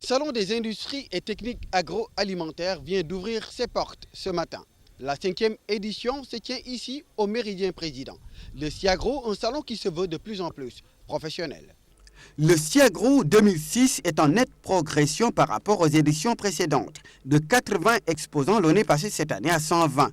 Salon des industries et techniques agroalimentaires vient d'ouvrir ses portes ce matin. La 5e édition se tient ici au Méridien Président. Le SIAGRO, un salon qui se veut de plus en plus professionnel. Le SIAGRO 2006 est en nette progression par rapport aux éditions précédentes. De 80 exposants, l'on est passé cette année à 120.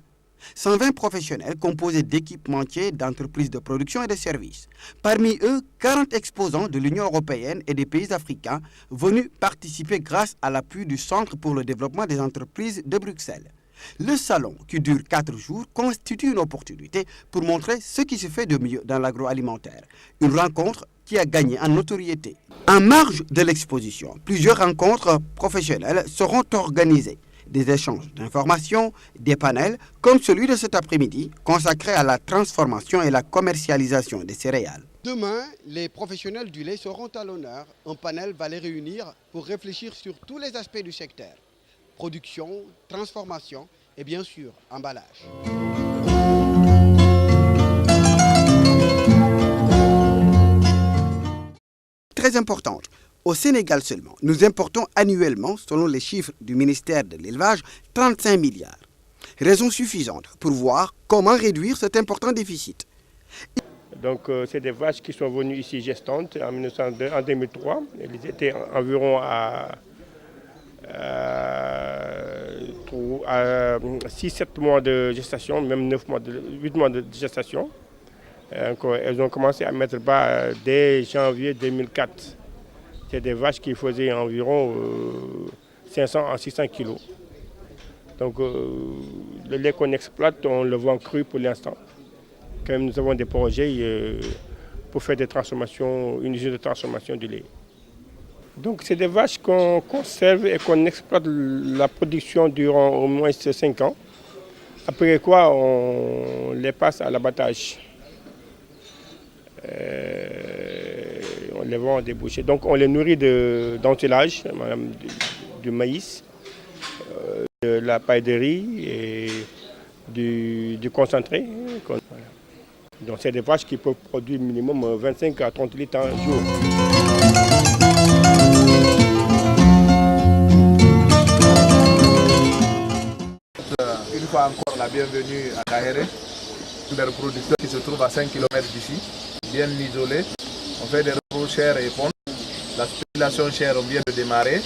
120 professionnels composés d'équipementiers, d'entreprises de production et de services. Parmi eux, 40 exposants de l'Union européenne et des pays africains venus participer grâce à l'appui du Centre pour le développement des entreprises de Bruxelles. Le salon, qui dure 4 jours, constitue une opportunité pour montrer ce qui se fait de mieux dans l'agroalimentaire. Une rencontre qui a gagné en notoriété. En marge de l'exposition, plusieurs rencontres professionnelles seront organisées. Des échanges d'informations, des panels, comme celui de cet après-midi, consacré à la transformation et la commercialisation des céréales. Demain, les professionnels du lait seront à l'honneur. Un panel va les réunir pour réfléchir sur tous les aspects du secteur. Production, transformation et bien sûr, emballage. Très importante. Au Sénégal seulement, nous importons annuellement, selon les chiffres du ministère de l'Élevage, 35 milliards. Raison suffisante pour voir comment réduire cet important déficit. Donc c'est des vaches qui sont venues ici gestantes en 2003. Elles étaient environ à 6-7 mois de gestation, même 8 mois de gestation. Elles ont commencé à mettre bas dès janvier 2004. C'est des vaches qui faisaient environ 500 à 600 kilos. Donc le lait qu'on exploite, on le vend cru pour l'instant. Quand même, nous avons des projets pour faire des transformations, une usine de transformation du lait. Donc c'est des vaches qu'on conserve et qu'on exploite la production durant au moins 5 ans. Après quoi, on les passe à l'abattage. On les vend des bouchers. Donc on les nourrit d'ensilage, du maïs, de la paille de riz et du concentré. Voilà. Donc c'est des vaches qui peuvent produire minimum 25 à 30 litres par jour. Une fois encore la bienvenue à Kahéré, des reproducteurs qui se trouvent à 5 km d'ici, bien isolés. On fait des reproductions chères et pontes. La spéculation chère, on vient de démarrer.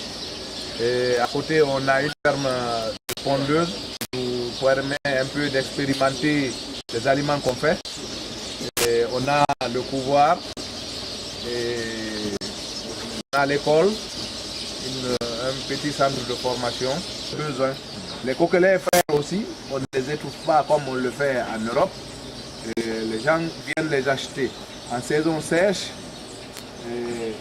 Et à côté, on a une ferme de pondeuse qui nous permet un peu d'expérimenter les aliments qu'on fait. Et on a le couloir, et on a l'école, un petit centre de formation. Besoin. Les coquelets frais aussi, on ne les étouffe pas comme on le fait en Europe. Et les gens viennent les acheter en saison sèche.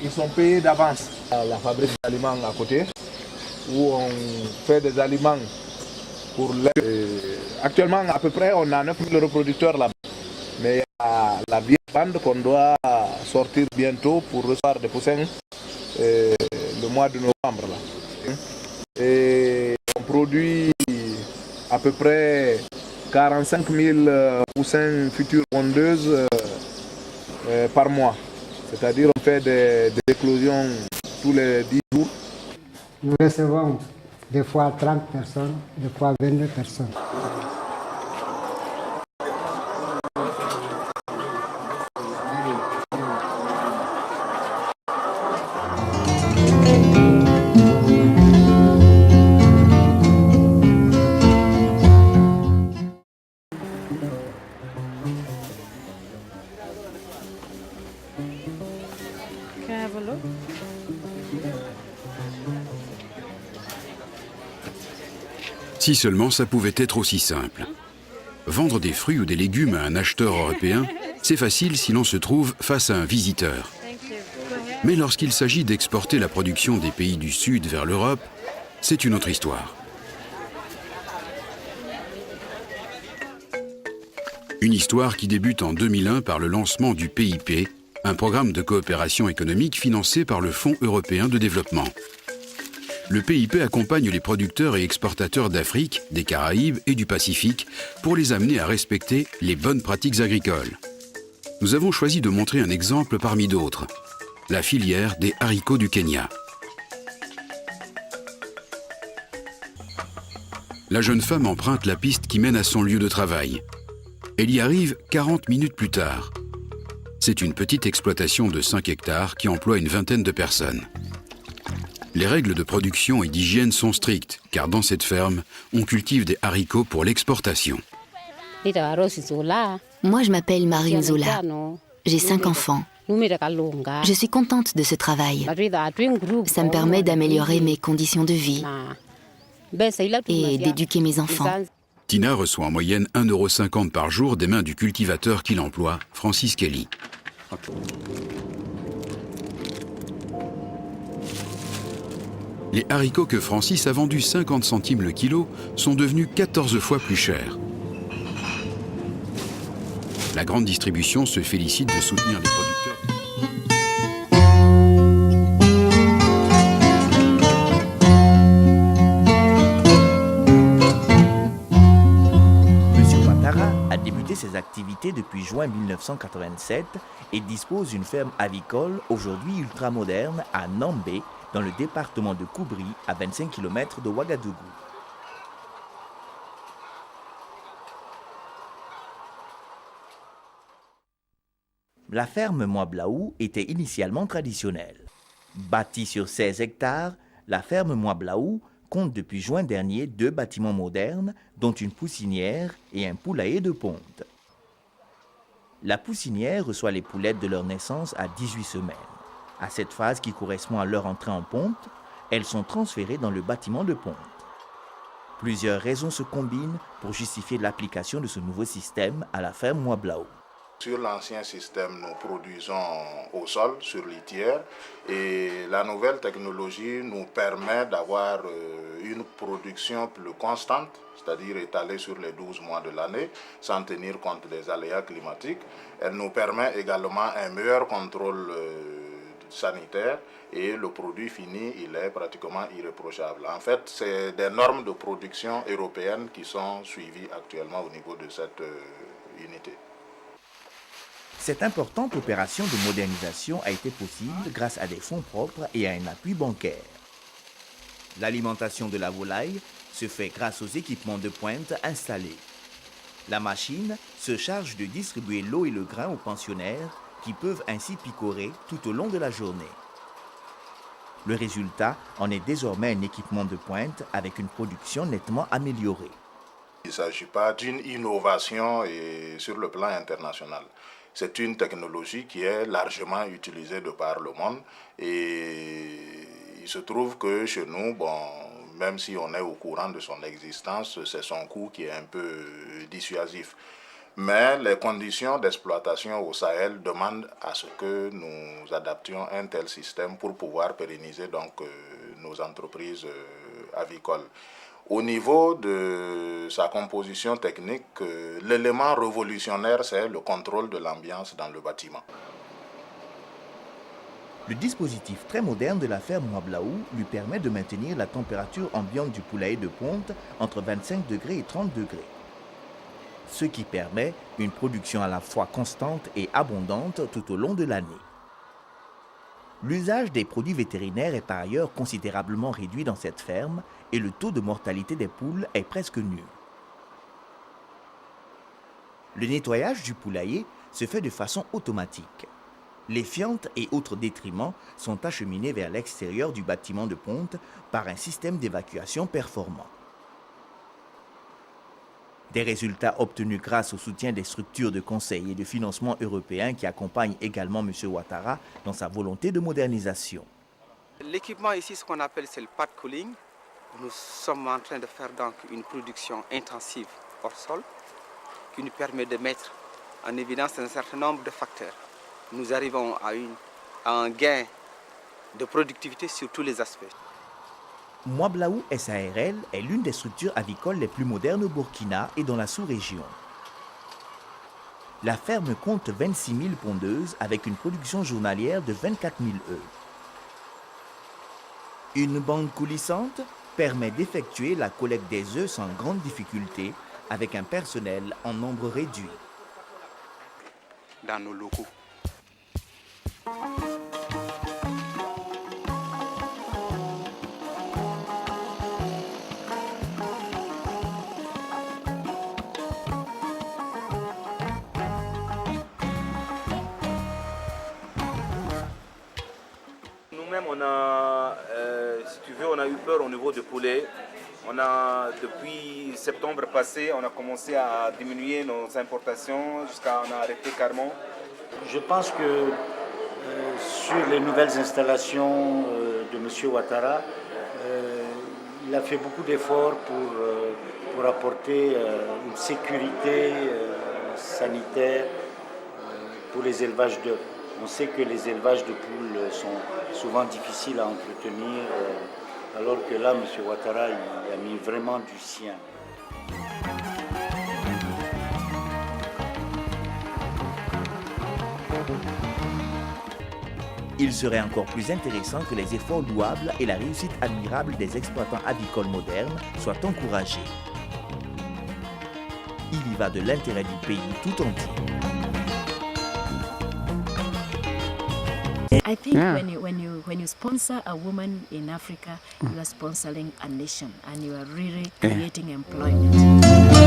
Ils sont payés d'avance. La fabrique d'aliments à côté, où on fait des aliments pour lait. Actuellement, à peu près, on a 9000 reproducteurs là-bas. Mais il y a la vieille bande qu'on doit sortir bientôt pour recevoir des poussins le mois de novembre. Là. Et on produit à peu près 45 000 poussins futures pondeuses par mois. C'est-à-dire on fait des éclosions tous les 10 jours. Nous recevons des fois 30 personnes, des fois 22 personnes. Si seulement ça pouvait être aussi simple. Vendre des fruits ou des légumes à un acheteur européen, c'est facile si l'on se trouve face à un visiteur. Mais lorsqu'il s'agit d'exporter la production des pays du Sud vers l'Europe, c'est une autre histoire. Une histoire qui débute en 2001 par le lancement du PIP, un programme de coopération économique financé par le Fonds européen de développement. Le PIP accompagne les producteurs et exportateurs d'Afrique, des Caraïbes et du Pacifique pour les amener à respecter les bonnes pratiques agricoles. Nous avons choisi de montrer un exemple parmi d'autres, la filière des haricots du Kenya. la jeune femme emprunte la piste qui mène à son lieu de travail. Elle y arrive 40 minutes plus tard. C'est une petite exploitation de 5 hectares qui emploie une vingtaine de personnes. Les règles de production et d'hygiène sont strictes, car dans cette ferme, on cultive des haricots pour l'exportation. Moi, je m'appelle Marine Zola. J'ai 5 enfants. Je suis contente de ce travail. Ça me permet d'améliorer mes conditions de vie et d'éduquer mes enfants. Tina reçoit en moyenne 1,50 € par jour des mains du cultivateur qui l'emploie, Francis Kelly. Les haricots que Francis a vendus 50 centimes le kilo sont devenus 14 fois plus chers. La grande distribution se félicite de soutenir les producteurs. A débuté ses activités depuis juin 1987 et dispose d'une ferme avicole aujourd'hui ultramoderne à Nambé, dans le département de Koubri, à 25 km de Ouagadougou. La ferme Moablaou était initialement traditionnelle. Bâtie sur 16 hectares, la ferme Moablaou compte depuis juin dernier 2 bâtiments modernes, dont une poussinière et un poulailler de ponte. La poussinière reçoit les poulettes de leur naissance à 18 semaines. À cette phase qui correspond à leur entrée en ponte, elles sont transférées dans le bâtiment de ponte. Plusieurs raisons se combinent pour justifier l'application de ce nouveau système à la ferme Moablaou. Sur l'ancien système, nous produisons au sol, sur litière, et la nouvelle technologie nous permet d'avoir une production plus constante, c'est-à-dire étalée sur les 12 mois de l'année, sans tenir compte des aléas climatiques. Elle nous permet également un meilleur contrôle sanitaire et le produit fini, il est pratiquement irréprochable. En fait, c'est des normes de production européennes qui sont suivies actuellement au niveau de cette unité. Cette importante opération de modernisation a été possible grâce à des fonds propres et à un appui bancaire. L'alimentation de la volaille se fait grâce aux équipements de pointe installés. La machine se charge de distribuer l'eau et le grain aux pensionnaires qui peuvent ainsi picorer tout au long de la journée. Le résultat en est désormais un équipement de pointe avec une production nettement améliorée. Il ne s'agit pas d'une innovation sur le plan international. C'est une technologie qui est largement utilisée de par le monde et il se trouve que chez nous, même si on est au courant de son existence, c'est son coût qui est un peu dissuasif. Mais les conditions d'exploitation au Sahel demandent à ce que nous adaptions un tel système pour pouvoir pérenniser donc, nos entreprises avicoles. Au niveau de sa composition technique, l'élément révolutionnaire, c'est le contrôle de l'ambiance dans le bâtiment. Le dispositif très moderne de la ferme Moablaou lui permet de maintenir la température ambiante du poulailler de ponte entre 25 degrés et 30 degrés. Ce qui permet une production à la fois constante et abondante tout au long de l'année. L'usage des produits vétérinaires est par ailleurs considérablement réduit dans cette ferme et le taux de mortalité des poules est presque nul. Le nettoyage du poulailler se fait de façon automatique. Les fientes et autres détriments sont acheminés vers l'extérieur du bâtiment de ponte par un système d'évacuation performant. Des résultats obtenus grâce au soutien des structures de conseil et de financement européens qui accompagnent également M. Ouattara dans sa volonté de modernisation. L'équipement ici, ce qu'on appelle, c'est le pad cooling. Nous sommes en train de faire donc une production intensive hors sol qui nous permet de mettre en évidence un certain nombre de facteurs. Nous arrivons à un gain de productivité sur tous les aspects. Moablaou SARL est l'une des structures avicoles les plus modernes au Burkina et dans la sous-région. La ferme compte 26 000 pondeuses avec une production journalière de 24 000 œufs. Une bande coulissante permet d'effectuer la collecte des œufs sans grande difficulté avec un personnel en nombre réduit. Dans nos locaux. nous-mêmes, on a, si tu veux, on a eu peur au niveau du poulet. Depuis septembre passé, on a commencé à diminuer nos importations jusqu'à on a arrêté carrément. Je pense que sur les nouvelles installations de M. Ouattara, il a fait beaucoup d'efforts pour apporter une sécurité sanitaire pour les élevages d'œufs. On sait que les élevages de poules sont souvent difficiles à entretenir, alors que là, M. Ouattara, il a mis vraiment du sien. Il serait encore plus intéressant que les efforts louables et la réussite admirable des exploitants avicoles modernes soient encouragés. Il y va de l'intérêt du pays tout entier. I think when you sponsor a woman in Africa, you are sponsoring a nation and you are really creating employment.